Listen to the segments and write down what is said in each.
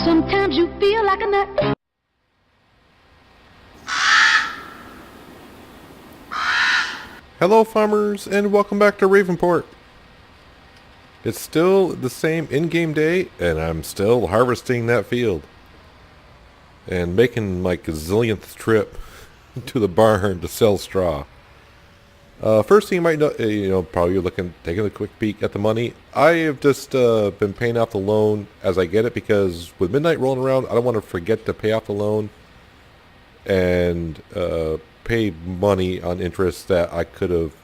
Sometimes you feel like a nut. Hello farmers, and welcome back to Ravenport. It's still the same in-game day, and I'm still harvesting that field. And making my gazillionth trip to the barn to sell straw. First thing you might know, probably you're taking a quick peek at the money. I have just been paying off the loan as I get it, because with midnight rolling around, I don't want to forget to pay off the loan and pay money on interest that I could have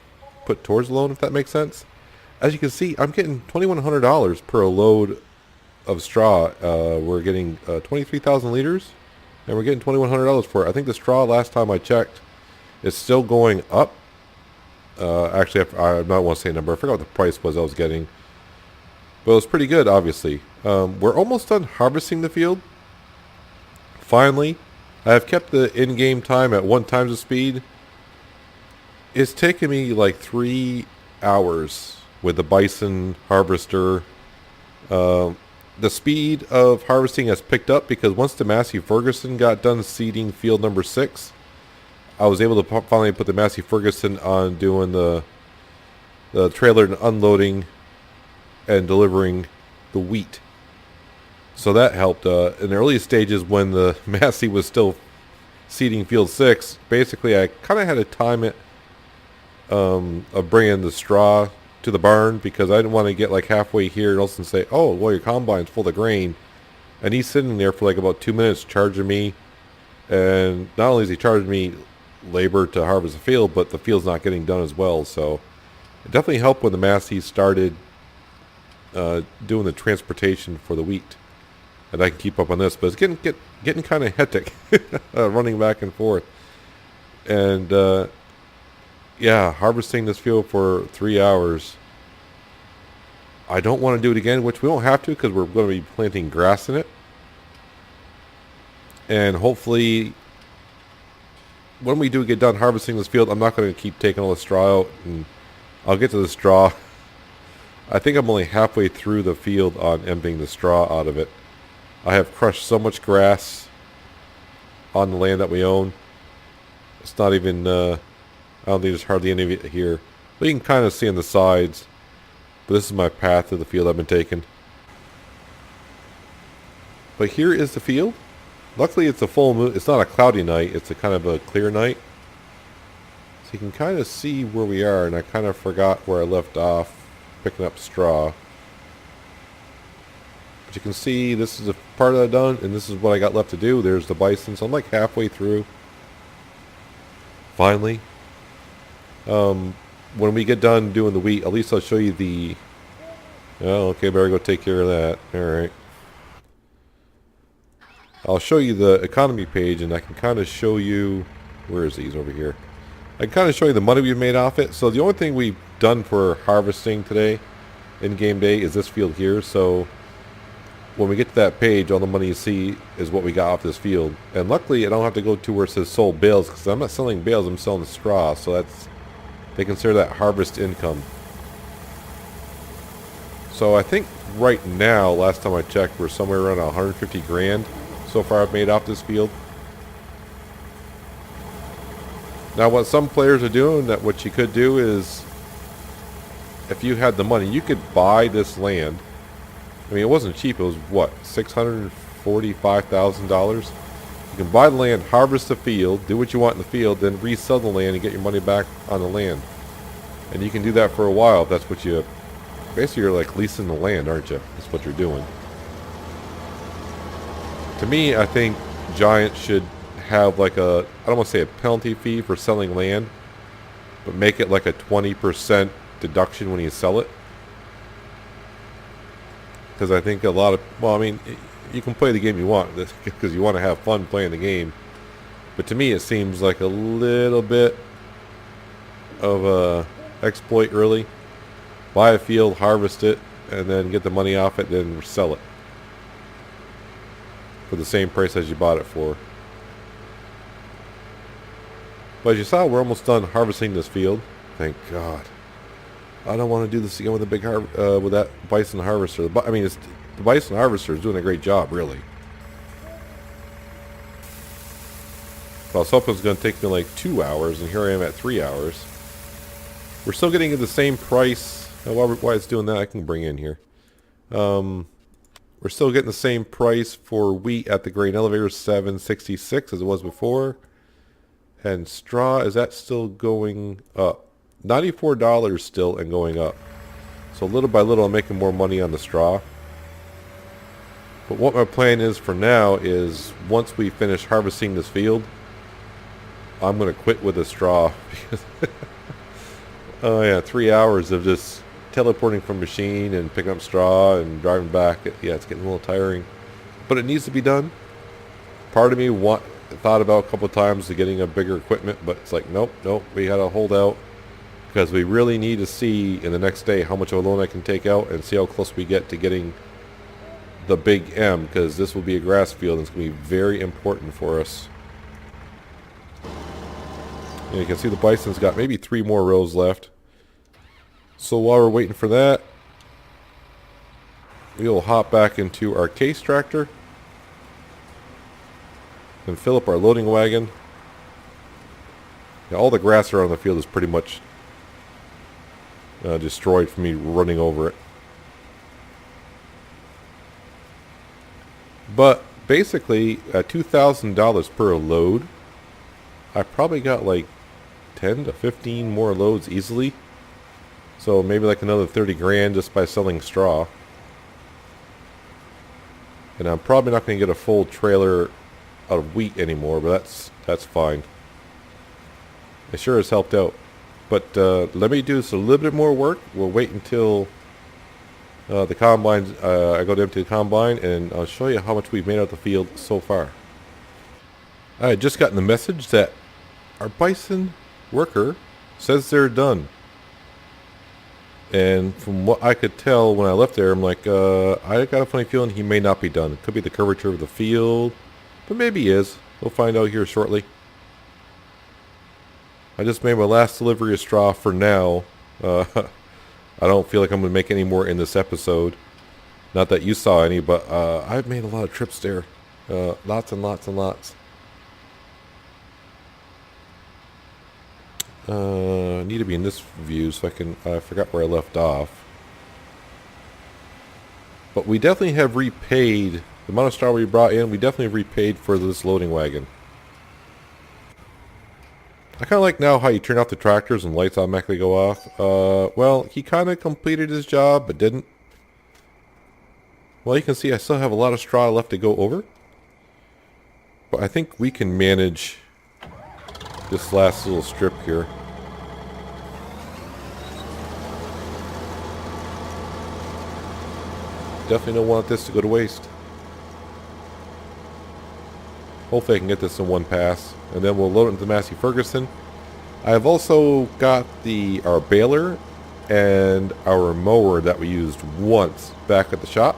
put towards the loan, if that makes sense. As you can see, I'm getting $2,100 per load of straw. We're getting 23,000 liters, and we're getting $2,100 for it. I think the straw, last time I checked, is still going up. Actually, I don't want to say a number. I forgot what the price was I was getting, but it was pretty good, obviously. We're almost done harvesting the field. Finally, I have kept the in-game time at 1 times the speed. It's taken me like 3 hours with the bison harvester. The speed of harvesting has picked up because once the Massey Ferguson got done seeding field number 6, I was able to finally put the Massey Ferguson on doing the trailer and unloading and delivering the wheat. So that helped. In the early stages when the Massey was still seeding field 6, basically I kind of had to time it of bringing the straw to the barn, because I didn't want to get like halfway here and all of a sudden say, oh, well, your combine's full of grain. And he's sitting there for like about 2 minutes charging me. And not only is he charging me labor to harvest the field, but the field's not getting done as well. So it definitely helped when the Massey started doing the transportation for the wheat. And I can keep up on this, but it's getting kind of hectic running back and forth. And yeah, harvesting this field for 3 hours. I don't want to do it again, which we won't have to because we're going to be planting grass in it. And hopefully, when we do get done harvesting this field, I'm not going to keep taking all the straw out, and I'll get to the straw. I think I'm only halfway through the field on emptying the straw out of it. I have crushed so much grass on the land that we own. It's not even, I don't think there's hardly any of it here. But you can kind of see on the sides. But this is my path to the field I've been taking. But here is the field. Luckily it's a full moon. It's not a cloudy night. It's a kind of a clear night. So you can kind of see where we are. And I kind of forgot where I left off picking up straw. But you can see this is a part that I've done, and this is what I got left to do. There's the bison, so I'm like halfway through. Finally. When we get done doing the wheat, at least I'll show you the... Oh, okay, better go take care of that. Alright. I'll show you the economy page, and I can kind of show you... Where is these over here? I can kind of show you the money we've made off it. So the only thing we've done for harvesting today, in game day, is this field here. So when we get to that page, all the money you see is what we got off this field. And luckily, I don't have to go to where it says sold bales, because I'm not selling bales, I'm selling straw. So that's... They consider that harvest income. So I think right now, last time I checked, we're somewhere around 150 grand so far I've made off this field. Now what some players are doing, that what you could do is, if you had the money, you could buy this land. I mean, it wasn't cheap. It was what, $645,000? You can buy the land, harvest the field, do what you want in the field, then resell the land and get your money back on the land. And you can do that for a while if that's what you... Basically, you're like leasing the land, aren't you? That's what you're doing. To me, I think Giant should have like a... I don't want to say a penalty fee for selling land, but make it like a 20% deduction when you sell it. Because I think a lot of... Well, I mean... You can play the game you want because you want to have fun playing the game. But to me, it seems like a little bit of a exploit, really. Buy a field, harvest it, and then get the money off it, then sell it for the same price as you bought it for. But as you saw, we're almost done harvesting this field. Thank God. I don't want to do this again with a big with that bison harvester. I mean, the bison harvester is doing a great job, really. I was hoping it was going to take me like 2 hours, and here I am at 3 hours. We're still getting the same price. Why it's doing that, I can bring in here. We're still getting the same price for wheat at the grain elevator, $7.66 as it was before. And straw, is that still going up? $94 still and going up. So little by little I'm making more money on the straw. But what my plan is for now is once we finish harvesting this field, I'm going to quit with the straw. Oh yeah, 3 hours of just teleporting from machine and picking up straw and driving back. Yeah, it's getting a little tiring. But it needs to be done. Part of me thought about a couple of times to getting a bigger equipment, but it's like, nope, we got to hold out. Because we really need to see in the next day how much of a loan I can take out and see how close we get to getting the big M. Because this will be a grass field and it's going to be very important for us. And you can see the bison's got maybe 3 more rows left. So while we're waiting for that, we'll hop back into our case tractor and fill up our loading wagon. Yeah, all the grass around the field is pretty much destroyed from me running over it. But basically, at $2,000 per load, I probably got like 10 to 15 more loads easily. So maybe like another 30 grand just by selling straw. And I'm probably not going to get a full trailer out of wheat anymore, but that's fine. It sure has helped out. But let me do a little bit more work. We'll wait until the combine. I go to empty the combine, and I'll show you how much we've made out of the field so far. I had just gotten the message that our bison worker says they're done. And from what I could tell when I left there, I'm like, I got a funny feeling he may not be done. It could be the curvature of the field, but maybe he is. We'll find out here shortly. I just made my last delivery of straw for now. I don't feel like I'm going to make any more in this episode. Not that you saw any, but I've made a lot of trips there. Lots and lots and lots. I need to be in this view so I forgot where I left off. But we definitely have repaid the amount of straw we brought in. We definitely repaid for this loading wagon. I kind of like now how you turn off the tractors and lights automatically go off. Well, he kind of completed his job but didn't. Well, you can see I still have a lot of straw left to go over. But I think we can manage this last little strip here. Definitely don't want this to go to waste. Hopefully I can get this in one pass. And then we'll load it into Massey Ferguson. I've also got our baler and our mower that we used once back at the shop.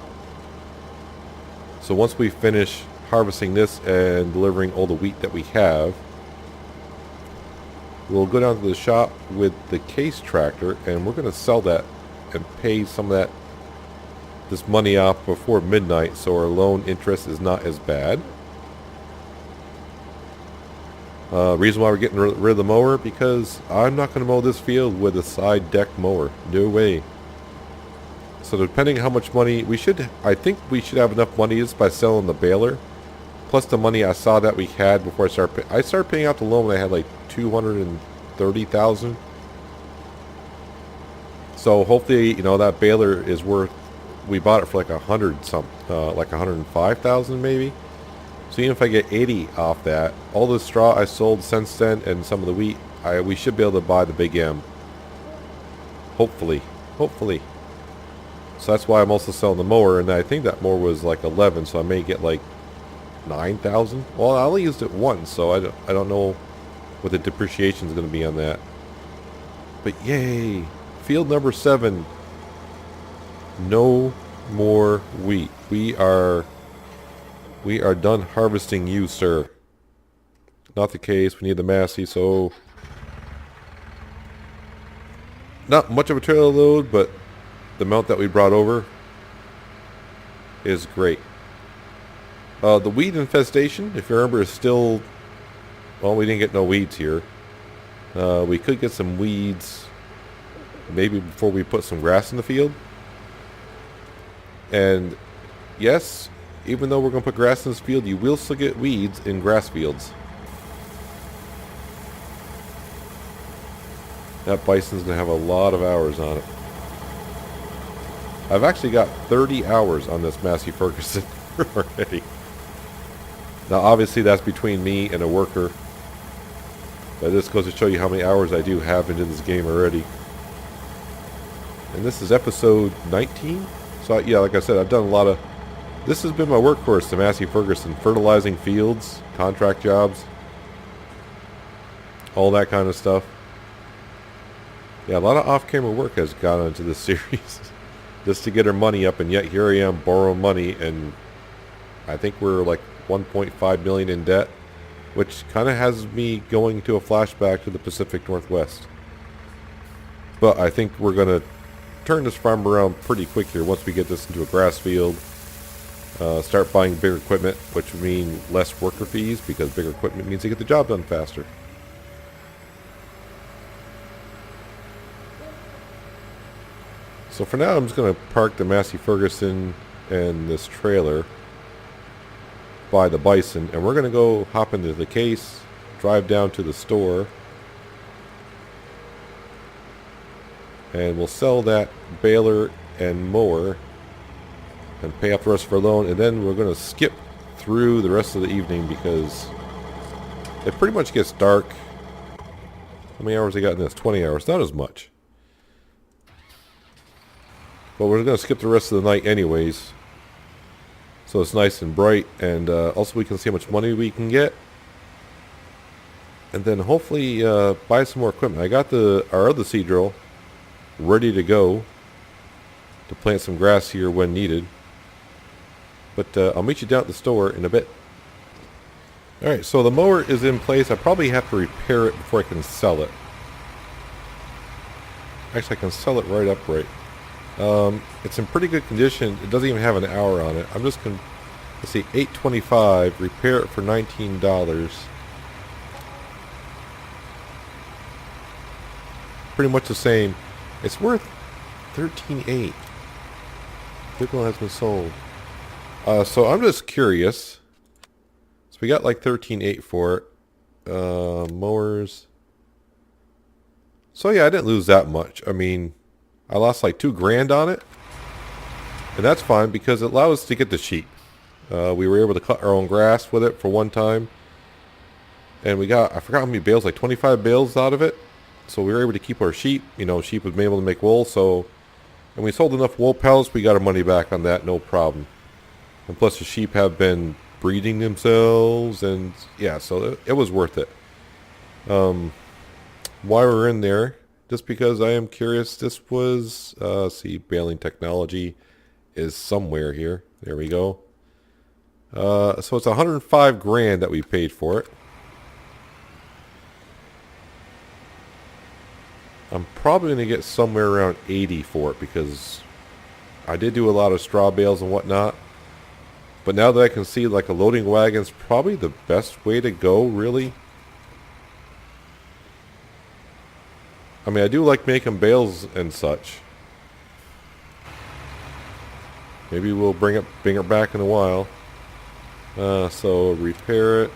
So once we finish harvesting this and delivering all the wheat that we have, we'll go down to the shop with the case tractor, and we're going to sell that and pay some of this money off before midnight, so our loan interest is not as bad. Reason why we're getting rid of the mower, because I'm not going to mow this field with a side deck mower. No way. So depending how much money I think we should have enough money just by selling the baler, plus the money I saw that we had before I started paying out the loan when I had like $230,000. So hopefully, that baler is worth. We bought it for like like 105,000 maybe. So even if I get 80 off that, all the straw I sold since then and some of the wheat, we should be able to buy the big M. Hopefully. So that's why I'm also selling the mower, and I think that mower was like 11, so I may get like 9,000. Well, I only used it once, so I don't know what the depreciation is going to be on that. But yay! Field number 7. No more wheat. We are done harvesting you, sir. Not the case. We need the Massey, so not much of a trailer load, but the amount that we brought over is great. The weed infestation, if you remember, is still Well, we didn't get no weeds here. We could get some weeds maybe before we put some grass in the field. And yes, even though we're going to put grass in this field, you will still get weeds in grass fields. That bison's going to have a lot of hours on it. I've actually got 30 hours on this Massey Ferguson already. Now obviously that's between me and a worker. But this goes to show you how many hours I do have into this game already. And this is episode 19. So yeah, like I said, I've done a lot of... This has been my workhorse, the Massey Ferguson. Fertilizing fields, contract jobs, all that kind of stuff. Yeah, a lot of off-camera work has gone into this series. Just to get her money up, and yet here I am borrowing money, and I think we're like 1.5 million in debt, which kind of has me going to a flashback to the Pacific Northwest. But I think we're going to turn this farm around pretty quick here once we get this into a grass field. Start buying bigger equipment, which would mean less worker fees, because bigger equipment means you get the job done faster. So for now, I'm just going to park the Massey Ferguson and this trailer by the bison, and we're going to go hop into the case, drive down to the store, and we'll sell that baler and mower and pay off the rest of our loan, and then we're going to skip through the rest of the evening because it pretty much gets dark. How many hours I got in this? 20 hours. Not as much. But we're going to skip the rest of the night anyways. So it's nice and bright. And also we can see how much money we can get. And then hopefully buy some more equipment. I got our other seed drill ready to go to plant some grass here when needed. But I'll meet you down at the store in a bit. Alright, so the mower is in place. I probably have to repair it before I can sell it. Actually, I can sell it right upright. It's in pretty good condition. It doesn't even have an hour on it. I'm just going to, let's see, $8.25, repair it for $19. Pretty much the same. It's worth $13.8. Vehicle has been sold. So I'm just curious. So we got like $13.8 for it. Mowers. So yeah, I didn't lose that much. I mean, I lost like $2,000 on it, and that's fine because it allowed us to get the sheep. We were able to cut our own grass with it for one time, and we got, I forgot how many bales, like 25 bales out of it. So we were able to keep our sheep. You know, sheep would be able to make wool. So, and we sold enough wool pellets, we got our money back on that, no problem. And plus the sheep have been breeding themselves, and yeah, so it was worth it. While we're in there, just because I am curious, this was, see, baling technology is somewhere here. There we go. So it's $105,000 that we paid for it. I'm probably going to get somewhere around 80 for it because I did do a lot of straw bales and whatnot. But now that I can see like a loading wagon's probably the best way to go, really. I mean, I do like making bales and such. Maybe we'll bring it back in a while. So repair it.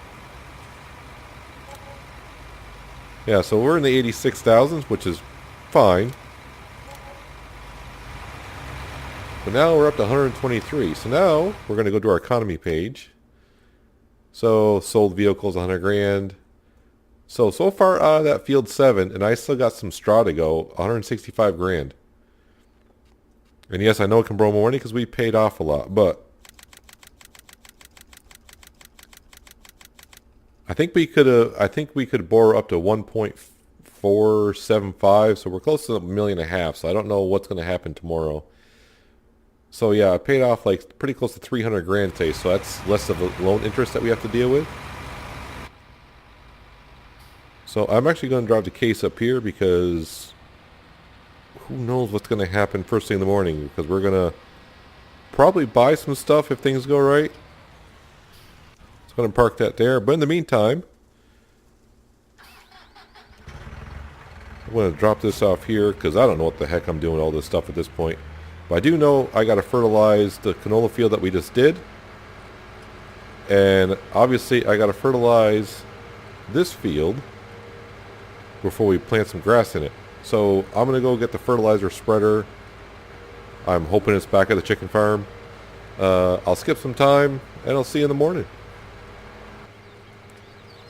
Yeah, so we're in the 86,000s, which is fine. But now we're up to 123. So now we're going to go to our economy page. So sold vehicles, $100,000. So far out of that field 7, and I still got some straw to go, $165,000. And yes, I know it can borrow more money because we paid off a lot, but I think we could borrow up to 1.475, so we're close to $1.5 million. So I don't know what's going to happen tomorrow. So yeah, I paid off like pretty close to $300,000 today, so that's less of a loan interest that we have to deal with. So I'm actually going to drive the case up here because who knows what's going to happen first thing in the morning, because we're going to probably buy some stuff if things go right. So I'm going to park that there. But in the meantime, I'm going to drop this off here because I don't know what the heck I'm doing all this stuff at this point. But I do know I got to fertilize the canola field that we just did. And obviously I got to fertilize this field before we plant some grass in it. So I'm going to go get the fertilizer spreader. I'm hoping it's back at the chicken farm. I'll skip some time and I'll see you in the morning.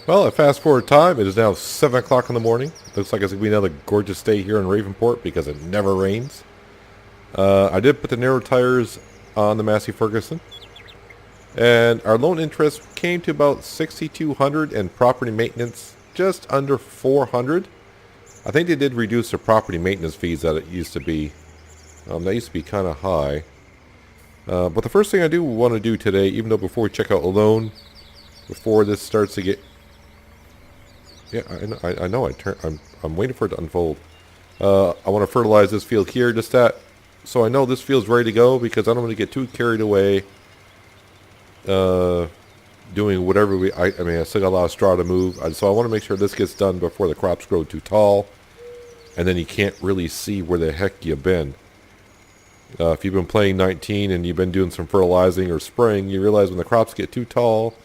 Well, at fast forward time, it is now 7 o'clock in the morning. Looks like it's going to be another gorgeous day here in Ravenport because it never rains. I did put the narrow tires on the Massey Ferguson. And our loan interest came to about $6,200 and property maintenance just under $400. I think they did reduce the property maintenance fees that it used to be. That used to be kind of high. But the first thing I do want to do today, even though before we check out a loan, before this starts to get... Yeah, I know. I'm waiting for it to unfold. I want to fertilize this field here, just that, so I know this field's ready to go because I don't want to get too carried away doing whatever I mean, I still got a lot of straw to move, so I want to make sure this gets done before the crops grow too tall, and then you can't really see where the heck you've been. If you've been playing 19 and you've been doing some fertilizing or spraying, you realize when the crops get too tall,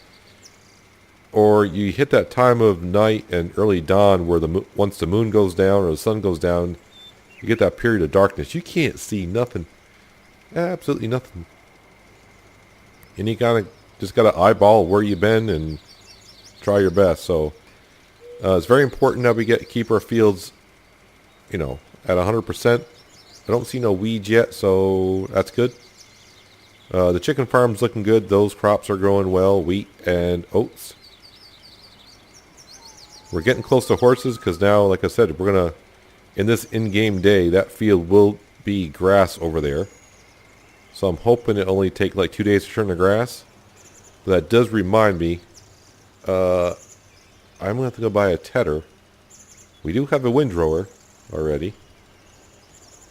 or you hit that time of night and early dawn where once the moon goes down or the sun goes down, you get that period of darkness. You can't see nothing. Absolutely nothing. And you just gotta eyeball where you've been and try your best. So it's very important that we keep our fields, at 100%. I don't see no weeds yet, so that's good. The chicken farm's looking good. Those crops are growing well, wheat and oats. We're getting close to horses because now, like I said, we're going to, in this in-game day, that field will be grass over there. So I'm hoping it only take like 2 days to turn the grass. But that does remind me, I'm going to have to go buy a tedder. We do have a windrower already.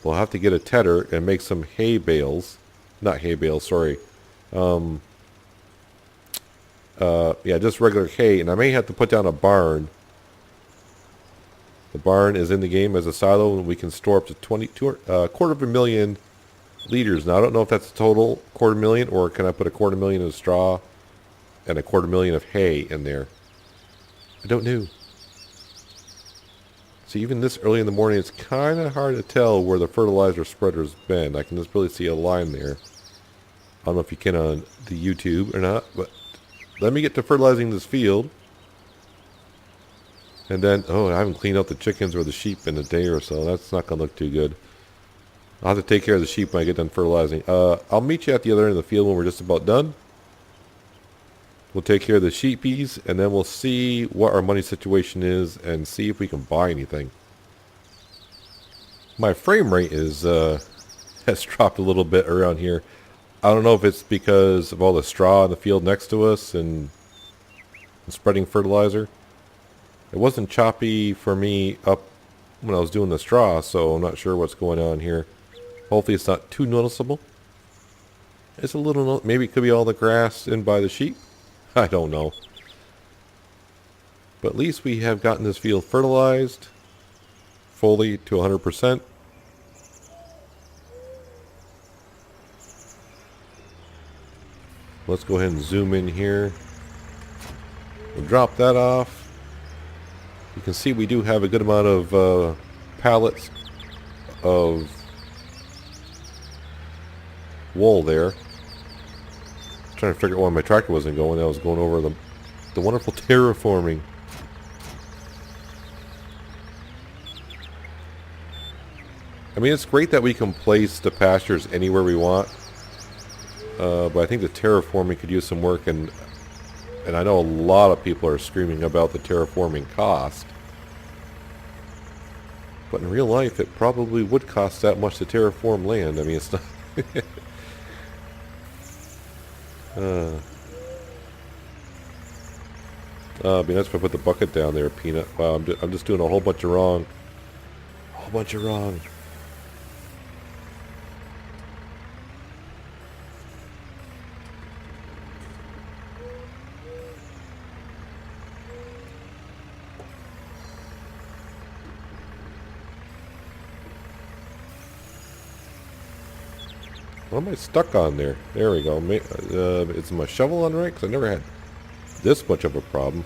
We'll have to get a tedder and make some hay bales. Not hay bales, sorry. Yeah, just regular hay. And I may have to put down a barn. The barn is in the game as a silo, and we can store up to 250,000 liters. Now, I don't know if that's a total 250,000, or can I put 250,000 of straw and 250,000 of hay in there? I don't know. So even this early in the morning, it's kind of hard to tell where the fertilizer spreader's been. I can just really see a line there. I don't know if you can on the YouTube or not, but let me get to fertilizing this field. And then, I haven't cleaned out the chickens or the sheep in a day or so. That's not going to look too good. I'll have to take care of the sheep when I get done fertilizing. I'll meet you at the other end of the field when we're just about done. We'll take care of the sheepies, and then we'll see what our money situation is and see if we can buy anything. My frame rate is has dropped a little bit around here. I don't know if it's because of all the straw in the field next to us and spreading fertilizer. It wasn't choppy for me up when I was doing the straw, so I'm not sure what's going on here. Hopefully it's not too noticeable. It's a little, maybe it could be all the grass in by the sheep. I don't know. But at least we have gotten this field fertilized fully to 100%. Let's go ahead and zoom in here. We'll drop that off. You can see we do have a good amount of pallets of wool there. Trying to figure out why my tractor wasn't going. I was going over the wonderful terraforming. I mean, it's great that we can place the pastures anywhere we want, but I think the terraforming could use some work, and I know a lot of people are screaming about the terraforming cost. But in real life, it probably would cost that much to terraform land. I mean, it's not... it'd be nice if I put the bucket down there, Peanut. Wow, I'm just doing a whole bunch of wrong. A whole bunch of wrong. What am I stuck on there? There we go. Is my shovel on right? Because I never had this much of a problem.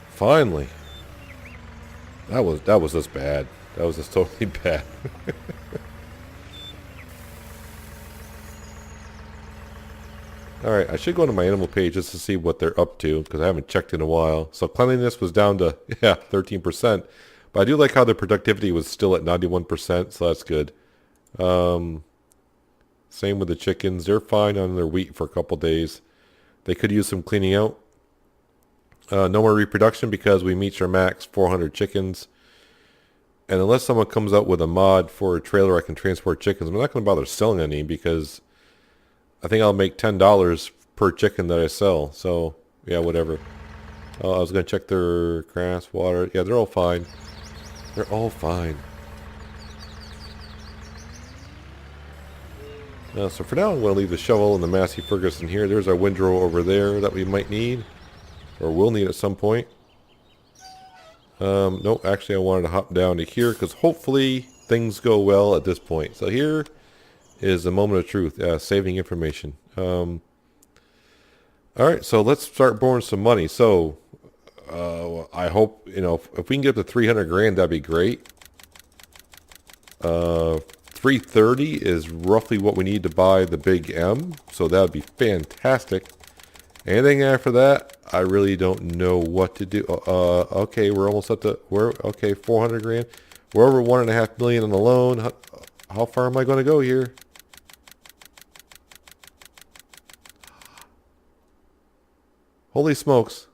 Finally. That was just bad. That was just totally bad. Alright, I should go to my animal page just to see what they're up to, because I haven't checked in a while. So cleanliness was down to, 13%. But I do like how their productivity was still at 91%, so that's good. Same with the chickens. They're fine on their wheat for a couple days. They could use some cleaning out. No more reproduction because we reached our max 400 chickens. And unless someone comes out with a mod for a trailer I can transport chickens, I'm not going to bother selling any because I think I'll make $10 per chicken that I sell. So, yeah, whatever. I was going to check their grass, water. Yeah, they're all fine. They're all fine. So for now, I'm going to leave the shovel and the Massey Ferguson here. There's our windrow over there that we might need. Or will need at some point. No, actually I wanted to hop down to here because hopefully things go well at this point. So here is a moment of truth, saving information. Alright, so let's start borrowing some money. So, I hope, if we can get up to 300 grand, that'd be great. 330 is roughly what we need to buy the big M. So that would be fantastic. Anything after that, I really don't know what to do. Okay, we're almost at the, okay, 400 grand. We're over 1.5 million on the loan. How far am I going to go here? Holy smokes.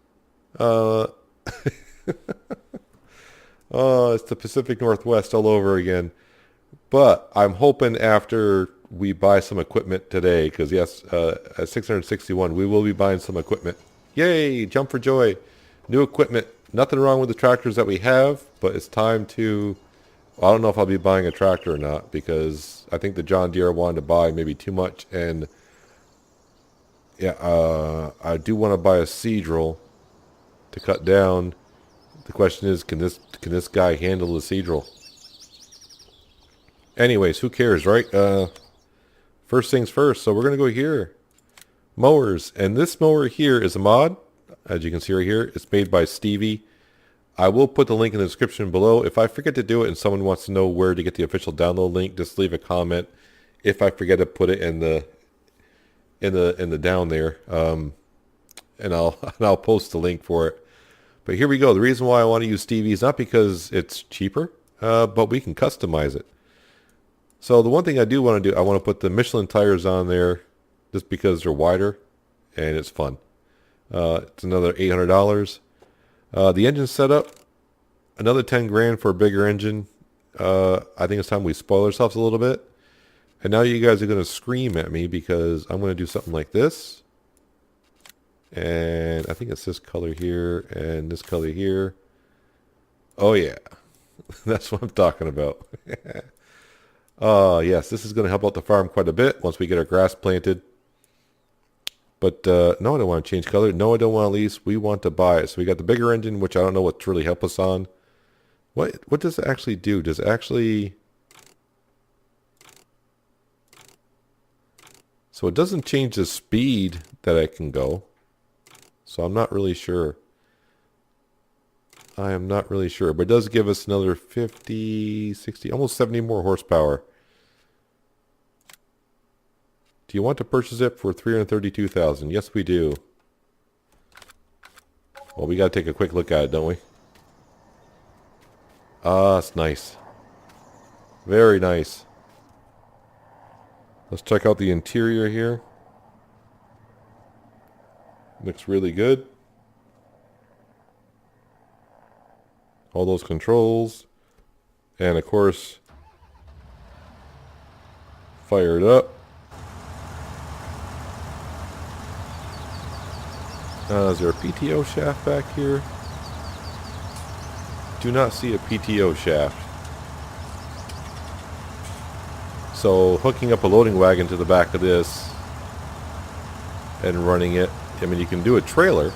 Oh, it's the Pacific Northwest all over again. But I'm hoping after we buy some equipment today, because yes, at 661, we will be buying some equipment. Yay, jump for joy. New equipment. Nothing wrong with the tractors that we have, but it's time to, I don't know if I'll be buying a tractor or not, because I think the John Deere I wanted to buy maybe too much, and yeah, I do want to buy a Seadrill to cut down. The question is, can this guy handle the Seadrill? Anyways, who cares, right? First things first, so we're going to go here. Mowers. And this mower here is a mod. As you can see right here, it's made by Stevie. I will put the link in the description below. If I forget to do it and someone wants to know where to get the official download link, just leave a comment. If I forget to put it in the down there, and I'll post the link for it. But here we go. The reason why I want to use Stevie is not because it's cheaper, but we can customize it. So the one thing I do want to do, I want to put the Michelin tires on there just because they're wider and it's fun. It's another $800. The engine setup, another 10 grand for a bigger engine. I think it's time we spoil ourselves a little bit. And now you guys are going to scream at me because I'm going to do something like this. And I think it's this color here and this color here. Oh yeah, that's what I'm talking about. Yes, this is going to help out the farm quite a bit once we get our grass planted. But no, I don't want to change color. No, I don't want to lease. We want to buy it. So we got the bigger engine, which I don't know what to really help us on. What does it actually do? Does it actually... So it doesn't change the speed that I can go. So I'm not really sure. I am not really sure. But it does give us another 50, 60, almost 70 more horsepower. Do you want to purchase it for $332,000? Yes, we do. Well, we got to take a quick look at it, don't we? Ah, it's nice. Very nice. Let's check out the interior here. Looks really good. All those controls. And of course, fire it up. Is there a PTO shaft back here? Do not see a PTO shaft. So hooking up a loading wagon to the back of this and running it, I mean, you can do a trailer.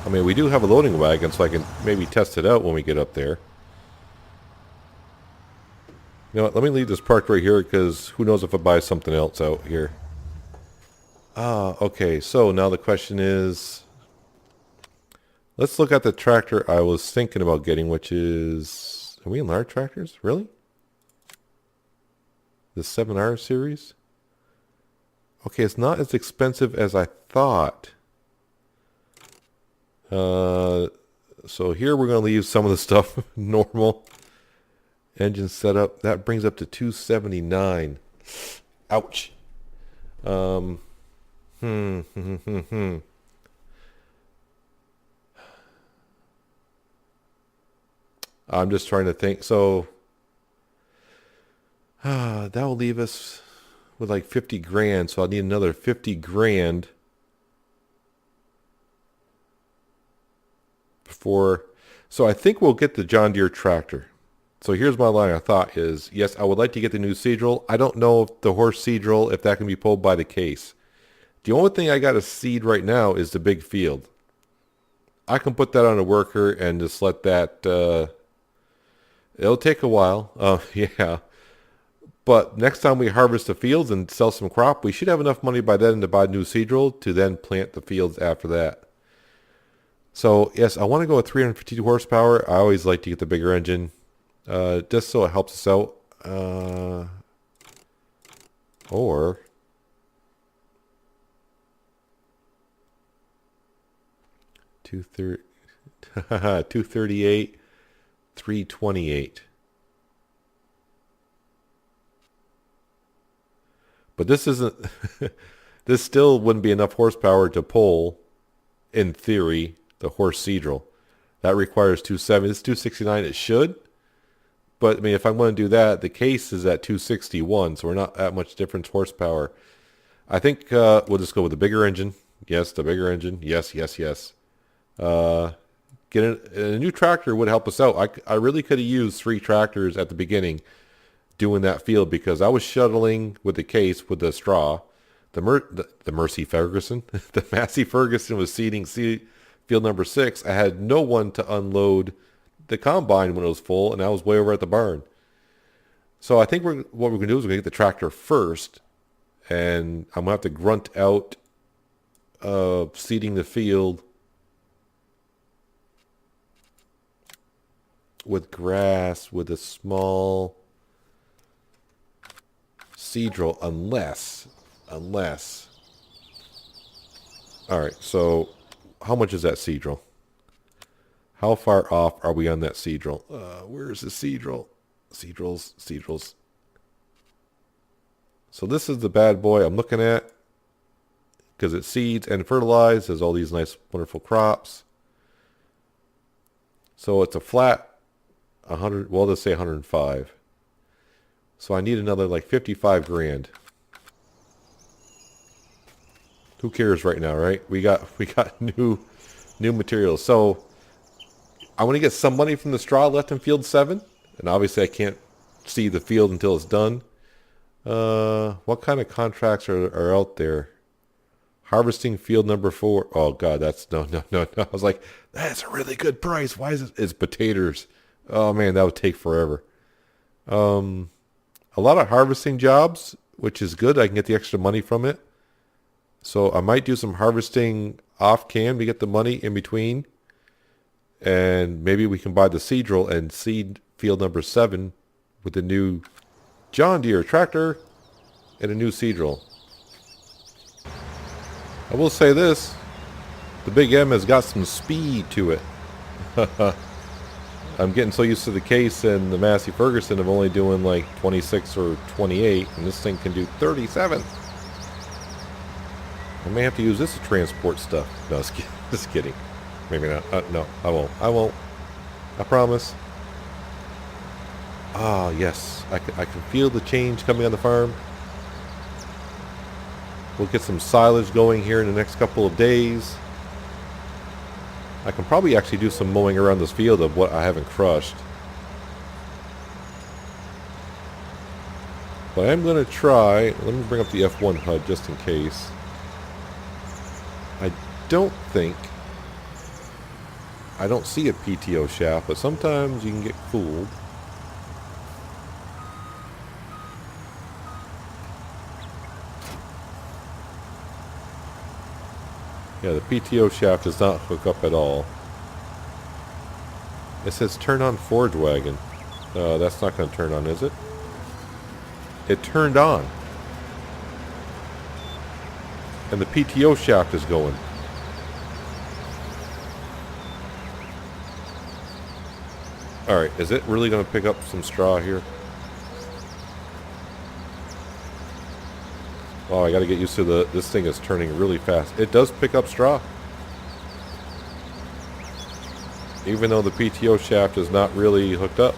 I mean, we do have a loading wagon, so I can maybe test it out when we get up there. You know what, let me leave this parked right here, because who knows if I buy something else out here. Okay, so now the question is, let's look at the tractor I was thinking about getting, which is, are we in large tractors? Really? The 7R series? Okay, it's not as expensive as I thought. So here we're going to leave some of the stuff normal. Engine setup, that brings up to $279. Ouch. I'm just trying to think. So that will leave us with like 50 grand. So I'll need another 50 grand before. So I think we'll get the John Deere tractor. So here's my line of thought is, yes, I would like to get the new Seadrill. I don't know if the horse Seadrill, if that can be pulled by the case. The only thing I got to seed right now is the big field. I can put that on a worker and just let that, it'll take a while. Yeah. But next time we harvest the fields and sell some crop, we should have enough money by then to buy new Seadrill to then plant the fields after that. So yes, I want to go with 352 horsepower. I always like to get the bigger engine. Just so it helps us out. Or 238, 328. But this isn't, this still wouldn't be enough horsepower to pull, in theory, the horse Seadrill. That requires 270. It's 269. It should. But, I mean, if I'm going to do that, the case is at 261, so we're not that much difference horsepower. I think we'll just go with the bigger engine. Yes, the bigger engine. Yes, yes, yes. Get a new tractor would help us out. I really could have used 3 tractors at the beginning doing that field, because I was shuttling with the case with the straw. The Mercy Ferguson, the Massey Ferguson was seeding field number 6. I had no one to unload the combine when it was full, and I was way over at the barn. So I think what we're going to do is we're going to get the tractor first, and I'm going to have to grunt out seeding the field with grass with a small Seadrill, unless. All right, so how much is that Seadrill? How far off are we on that Seadrill? Where's the Seadrill? Seadrills. So this is the bad boy I'm looking at, because it seeds and fertilizes, has all these nice, wonderful crops. So it's a flat 100, well, let's say 105. So I need another like 55 grand. Who cares right now, right? We got new materials. So I want to get some money from the straw left in field 7, and obviously I can't see the field until it's done. What kind of contracts are out there? Harvesting field number 4. Oh God, that's no. I was like, that's a really good price. Why is it? It's potatoes. Oh man, that would take forever. A lot of harvesting jobs, which is good. I can get the extra money from it. So I might do some harvesting off cam to get the money in between. And maybe we can buy the Seadrill and seed field number 7 with the new John Deere tractor and a new Seadrill. I will say this, the Big M has got some speed to it. I'm getting so used to the case and the Massey Ferguson of only doing like 26 or 28, and this thing can do 37. I may have to use this to transport stuff. No, just kidding. Maybe not. No, I won't. I promise. Ah, yes. I can feel the change coming on the farm. We'll get some silage going here in the next couple of days. I can probably actually do some mowing around this field of what I haven't crushed. But I am going to try. Let me bring up the F1 HUD just in case. I don't think. I don't see a PTO shaft, but sometimes you can get fooled. Yeah, the PTO shaft does not hook up at all. It says turn on forge wagon. That's not going to turn on, is it? It turned on. And the PTO shaft is going. Alright, is it really going to pick up some straw here? Oh, I got to get used to this thing is turning really fast. It does pick up straw. Even though the PTO shaft is not really hooked up.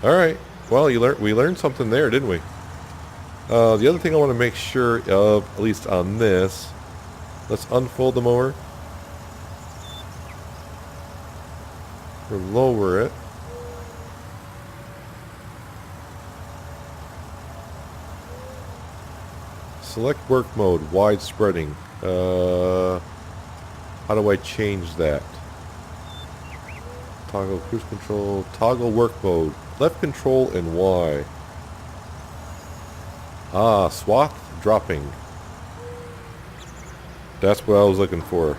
Alright, well, we learned something there, didn't we? The other thing I want to make sure of, at least on this, let's unfold the mower. Or lower it. Select work mode, wide spreading. How do I change that? Toggle cruise control, toggle work mode, left control and Y. Ah, swath dropping. That's what I was looking for.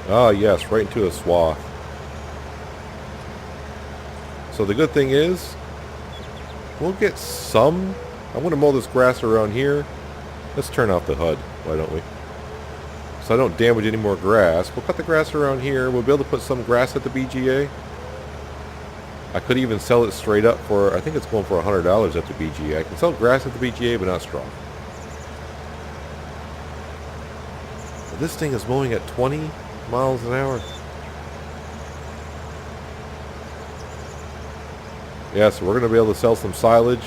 Ah, yes, right into a swath. So the good thing is, we'll get some. I want to mow this grass around here. Let's turn off the HUD, why don't we? So I don't damage any more grass. We'll cut the grass around here. We'll be able to put some grass at the BGA. I could even sell it straight up for, I think it's going for $100 at the BGA. I can sell grass at the BGA, but not straw. But this thing is mowing at 20 miles an hour. Yeah, so we're going to be able to sell some silage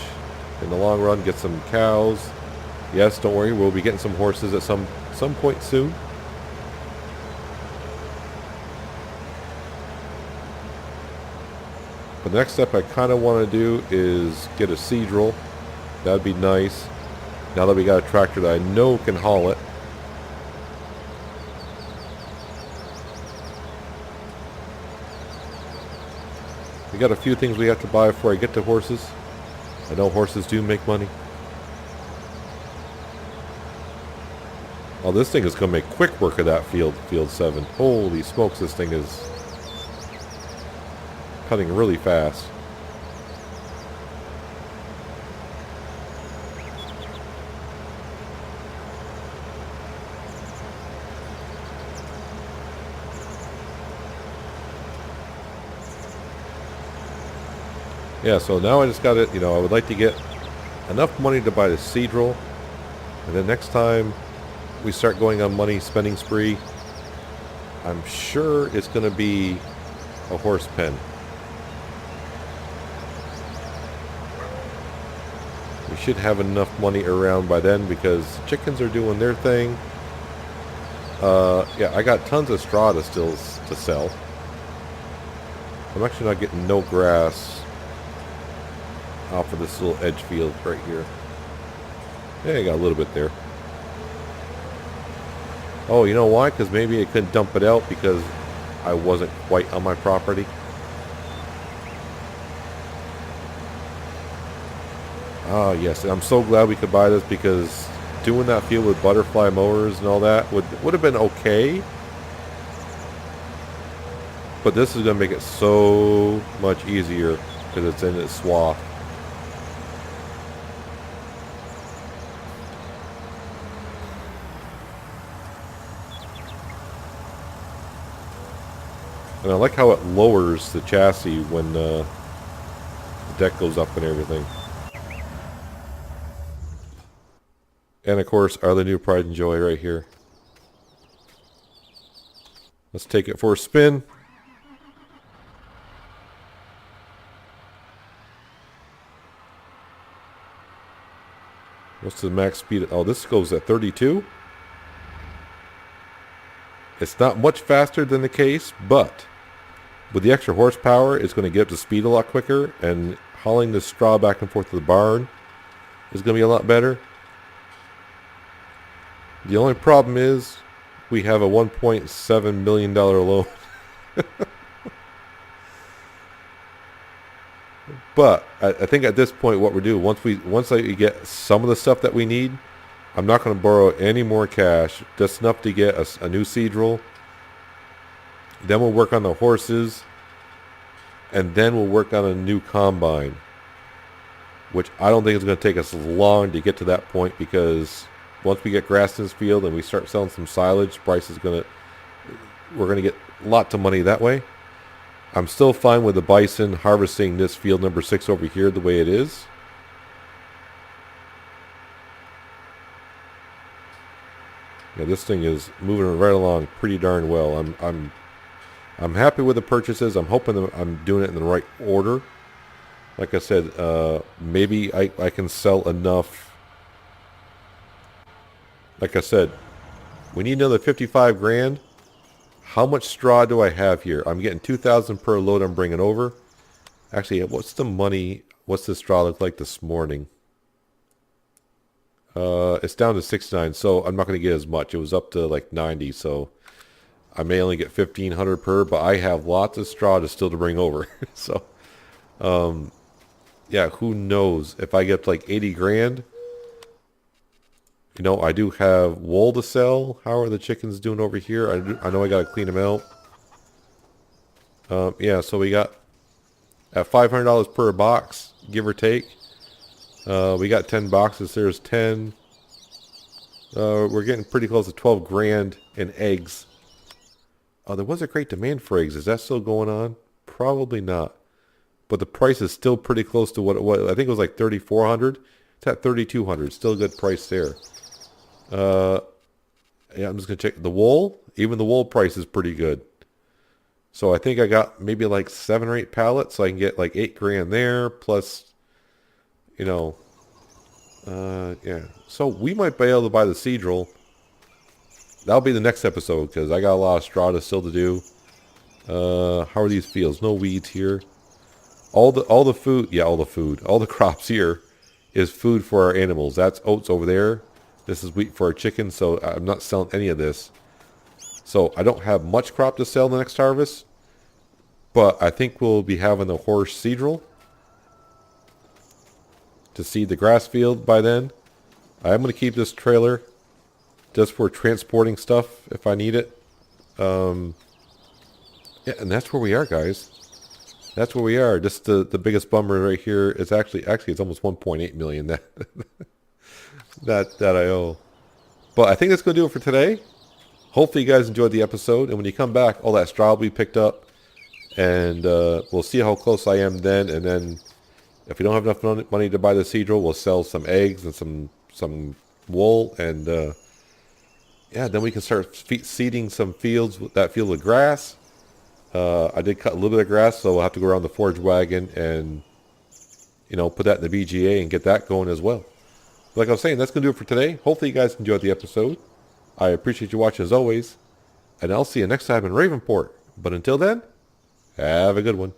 in the long run, get some cows. Yes, don't worry, we'll be getting some horses at some point soon. But the next step I kind of want to do is get a seed drill. That'd be nice. Now that we got a tractor that I know can haul it. We got a few things we have to buy before I get to horses. I know horses do make money. Oh, this thing is going to make quick work of that field 7. Holy smokes, this thing is cutting really fast. Yeah, so now I just got it, I would like to get enough money to buy the seed drill. And then next time we start going on money spending spree, I'm sure it's going to be a horse pen. We should have enough money around by then because chickens are doing their thing. Yeah, I got tons of straw to sell. I'm actually not getting no grass off of this little edge field right here. Yeah, I got a little bit there. Oh, you know why? Because maybe I couldn't dump it out because I wasn't quite on my property. Ah, yes. I'm so glad we could buy this because doing that field with butterfly mowers and all that would have been okay. But this is going to make it so much easier because it's in its swath. And I like how it lowers the chassis when the deck goes up and everything. And of course, our other new pride and joy right here. Let's take it for a spin. What's the max speed? Oh, this goes at 32. It's not much faster than the case, but with the extra horsepower, it's going to get up to speed a lot quicker, and hauling the straw back and forth to the barn is going to be a lot better. The only problem is we have a $1.7 million loan. But I think at this point what we're doing, once I get some of the stuff that we need, I'm not going to borrow any more cash. Just enough to get a new seed drill. Then we'll work on the horses. And then we'll work on a new combine. Which I don't think is going to take us long to get to that point, because once we get grass in this field and we start selling some silage, we're going to get lots of money that way. I'm still fine with the bison harvesting this field number 6 over here the way it is. Yeah, this thing is moving right along pretty darn well. I'm happy with the purchases. I'm hoping that I'm doing it in the right order. Like I said, maybe I can sell enough. Like I said, we need another 55 grand. How much straw do I have here? I'm getting 2,000 per load I'm bringing over. Actually, what's the money? What's the straw look like this morning? It's down to 69, so I'm not going to get as much. It was up to like 90, so I may only get 1,500 per, but I have lots of straw to bring over. So, yeah, who knows? If I get like 80 grand, you know, I do have wool to sell. How are the chickens doing over here? I know I got to clean them out. Yeah, so we got at $500 per box, give or take. We got 10 boxes. There's 10. We're getting pretty close to 12 grand in eggs. Oh, there was a great demand for eggs. Is that still going on? Probably not. But the price is still pretty close to what it was. I think it was like 3,400. It's at 3,200. Still a good price there. Yeah, I'm just going to check the wool. Even the wool price is pretty good. So I think I got maybe like 7 or 8 pallets. So I can get like 8 grand there. Plus, you know, yeah. So we might be able to buy the seed drill. That'll be the next episode, because I got a lot of straw still to do. How are these fields? No weeds here. All the food, yeah, all the crops here is food for our animals. That's oats over there. This is wheat for our chickens, so I'm not selling any of this. So I don't have much crop to sell the next harvest, but I think we'll be having the horse seed drill to seed the grass field by then. I am going to keep this trailer just for transporting stuff if I need it. Yeah, and that's where we are, guys. That's where we are. Just the biggest bummer right here is actually it's almost 1.8 million that that I owe. But I think that's going to do it for today. Hopefully you guys enjoyed the episode, and when you come back, all that straw will be picked up, and we'll see how close I am then. And then if we don't have enough money to buy the seed drill, we'll sell some eggs and some wool, and yeah, then we can start seeding some fields, that field with grass. I did cut a little bit of grass, so we'll have to go around the forage wagon and, you know, put that in the BGA and get that going as well. Like I was saying, that's going to do it for today. Hopefully you guys enjoyed the episode. I appreciate you watching as always, and I'll see you next time in Ravenport. But until then, have a good one.